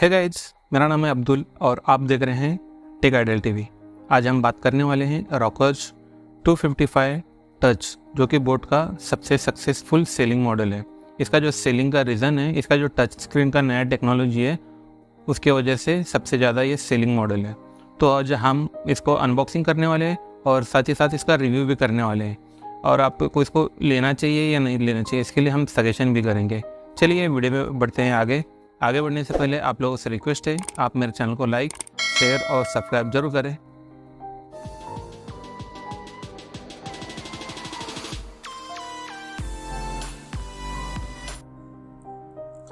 Hey guys, मेरा नाम है अब्दुल और आप देख रहे हैं टेक आइडियल टीवी। आज हम बात करने वाले हैं रॉकर्स 255 टच, जो कि बोट का सबसे सक्सेसफुल सेलिंग मॉडल है। इसका जो सेलिंग का रीज़न है, इसका जो टच स्क्रीन का नया टेक्नोलॉजी है, उसके वजह से सबसे ज़्यादा ये सेलिंग मॉडल है। तो आज हम इसको अनबॉक्सिंग करने वाले हैं और साथ ही साथ इसका रिव्यू भी करने वाले हैं, और आपको इसको लेना चाहिए या नहीं लेना चाहिए, इसके लिए हम सजेशन भी करेंगे। चलिए वीडियो में बढ़ते हैं आगे बढ़ने से पहले आप लोगों से रिक्वेस्ट है, आप मेरे चैनल को लाइक, शेयर और सब्सक्राइब जरूर करें।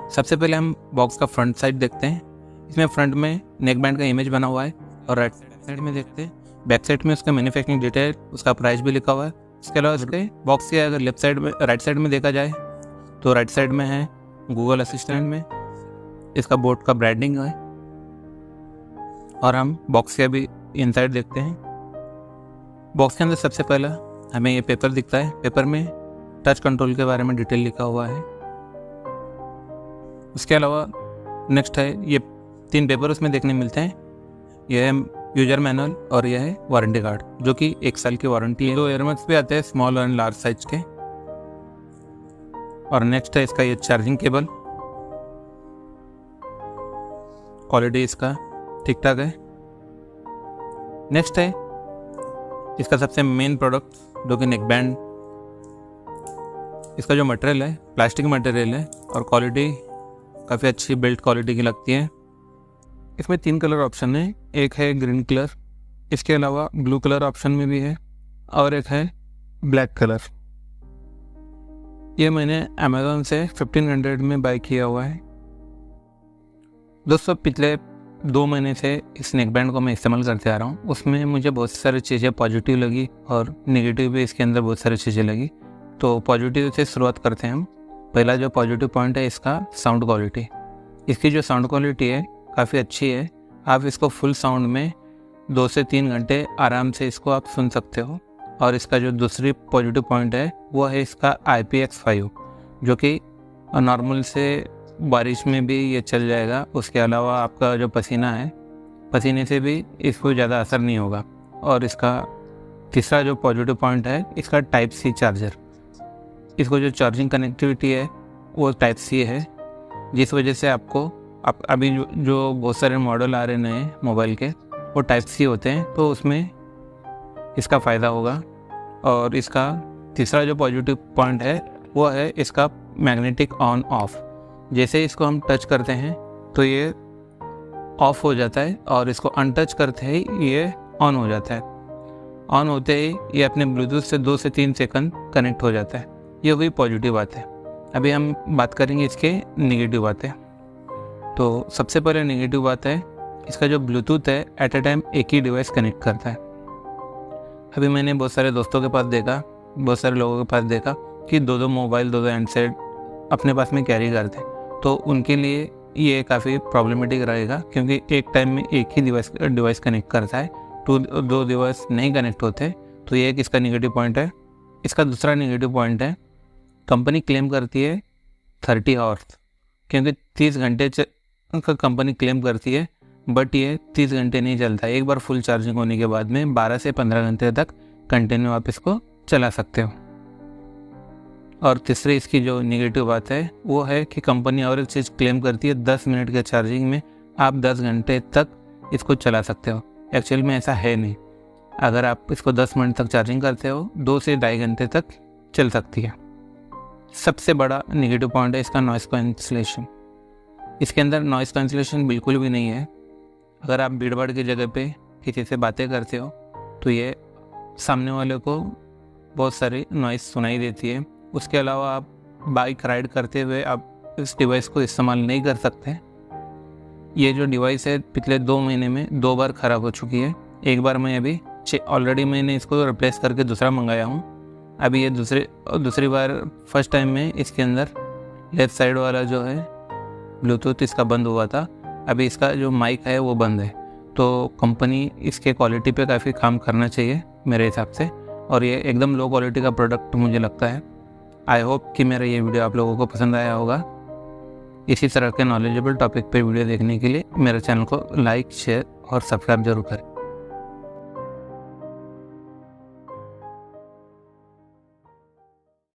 सबसे पहले हम बॉक्स का फ्रंट साइड देखते हैं। इसमें फ्रंट में नेक बैंड का इमेज बना हुआ है, और राइट साइड में देखते हैं बैक साइड में उसका मैन्युफैक्चरिंग डिटेल, उसका प्राइस भी लिखा हुआ है। इसके अलावा इसके बॉक्स के अगर राइट साइड में देखा जाए तो राइट साइड में है गूगल असिस्टेंट में इसका बोट का ब्रांडिंग है। और हम बॉक्स के अभी इनसाइड देखते हैं। बॉक्स के अंदर सबसे पहला हमें ये पेपर दिखता है। पेपर में टच कंट्रोल के बारे में डिटेल लिखा हुआ है। उसके अलावा नेक्स्ट है, ये 3 पेपर उसमें देखने मिलते हैं। यह है यूजर मैनुअल और यह है वारंटी कार्ड, जो कि 1 साल की वारंटी है। 2 एयरमड्स भी आते हैं, स्मॉल और लार्ज साइज के। और नेक्स्ट है इसका ये चार्जिंग केबल। क्वालिटी इसका ठीक ठाक है। नेक्स्ट है इसका सबसे मेन प्रोडक्ट, जो कि नेक बैंड। इसका जो मटेरियल है प्लास्टिक मटेरियल है, और क्वालिटी काफ़ी अच्छी बिल्ड क्वालिटी की लगती है। इसमें 3 कलर ऑप्शन है। एक है ग्रीन कलर, इसके अलावा ब्लू कलर ऑप्शन में भी है, और एक है ब्लैक कलर। ये मैंने अमेज़ॉन से 1500 में बाय किया हुआ है। दोस्तों, पिछले 2 महीने से इस नेक बैंड को मैं इस्तेमाल करते आ रहा हूँ। उसमें मुझे बहुत सारी चीज़ें पॉजिटिव लगी और नेगेटिव भी इसके अंदर बहुत सारी चीज़ें लगी। तो पॉजिटिव से शुरुआत करते हैं हम। पहला जो पॉजिटिव पॉइंट है इसका साउंड क्वालिटी। इसकी जो साउंड क्वालिटी है काफ़ी अच्छी है। आप इसको फुल साउंड में 2 से 3 घंटे आराम से इसको आप सुन सकते हो। और इसका जो दूसरी पॉजिटिव पॉइंट है वो है इसका IPX5, जो कि नॉर्मल से बारिश में भी ये चल जाएगा। उसके अलावा आपका जो पसीना है, पसीने से भी इसको ज़्यादा असर नहीं होगा। और इसका तीसरा जो पॉजिटिव पॉइंट है इसका टाइप सी चार्जर। इसको जो चार्जिंग कनेक्टिविटी है वो टाइप सी है, जिस वजह से आपको अभी जो बहुत सारे मॉडल आ रहे नए मोबाइल के, वो टाइप सी होते हैं, तो उसमें इसका फ़ायदा होगा। और इसका तीसरा जो पॉजिटिव पॉइंट है वो है इसका मैग्नेटिक ऑन ऑफ। जैसे इसको हम टच करते हैं तो ये ऑफ हो जाता है, और इसको अनटच करते ही ये ऑन हो जाता है। ऑन होते ही ये अपने ब्लूटूथ से 2 से 3 सेकंड कनेक्ट हो जाता है। ये वही पॉजिटिव बात है। अभी हम बात करेंगे इसके नेगेटिव बातें। तो सबसे पहले नेगेटिव बात है इसका जो ब्लूटूथ है, एट ए टाइम एक ही डिवाइस कनेक्ट करता है। अभी मैंने बहुत सारे दोस्तों के पास देखा, बहुत सारे लोगों के पास देखा कि 2-2 मोबाइल, 2-2 हैंडसेट अपने पास में कैरी करते हैं। तो उनके लिए ये काफ़ी प्रॉब्लमेटिक रहेगा, क्योंकि एक टाइम में एक ही डिवाइस कनेक्ट करता है, 2 डिवाइस नहीं कनेक्ट होते। तो ये एक इसका नेगेटिव पॉइंट है। इसका दूसरा नेगेटिव पॉइंट है, कंपनी क्लेम करती है 30 आवर्स, क्योंकि 30 घंटे का कंपनी क्लेम करती है, बट ये 30 घंटे नहीं चलता। एक बार फुल चार्जिंग होने के बाद में 12 से 15 घंटे तक कंटिन्यू आप इसको चला सकते हो। और तीसरी इसकी जो नेगेटिव बात है वो है कि कंपनी और एक चीज़ क्लेम करती है 10 मिनट के चार्जिंग में आप 10 घंटे तक इसको चला सकते हो। एक्चुअल में ऐसा है नहीं। अगर आप इसको 10 मिनट तक चार्जिंग करते हो, 2 से 2.5 घंटे तक चल सकती है। सबसे बड़ा नेगेटिव पॉइंट है इसका नॉइस कैंसिलेशन। इसके अंदर नॉइस कैंसिलेशन बिल्कुल भी नहीं है। अगर आप भीड़ भाड़ की जगह पे किसी से बातें करते हो तो ये सामने वाले को बहुत सारी नॉइस सुनाई देती है। उसके अलावा आप बाइक राइड करते हुए आप इस डिवाइस को इस्तेमाल नहीं कर सकते। ये जो डिवाइस है पिछले 2 महीने में 2 बार ख़राब हो चुकी है। एक बार मैं अभी ऑलरेडी मैंने इसको रिप्लेस करके दूसरा मंगाया हूँ। अभी ये दूसरी बार, फर्स्ट टाइम में इसके अंदर लेफ़्ट साइड वाला जो है ब्लूटूथ इसका बंद हुआ था। अभी इसका जो माइक है वो बंद है। तो कंपनी इसके क्वालिटी पे काफ़ी काम करना चाहिए मेरे हिसाब से, और ये एकदम लो क्वालिटी का प्रोडक्ट मुझे लगता है। आई होप कि मेरा ये वीडियो आप लोगों को पसंद आया होगा। इसी तरह के नॉलेजेबल टॉपिक पे वीडियो देखने के लिए मेरे चैनल को लाइक, शेयर और सब्सक्राइब जरूर करें।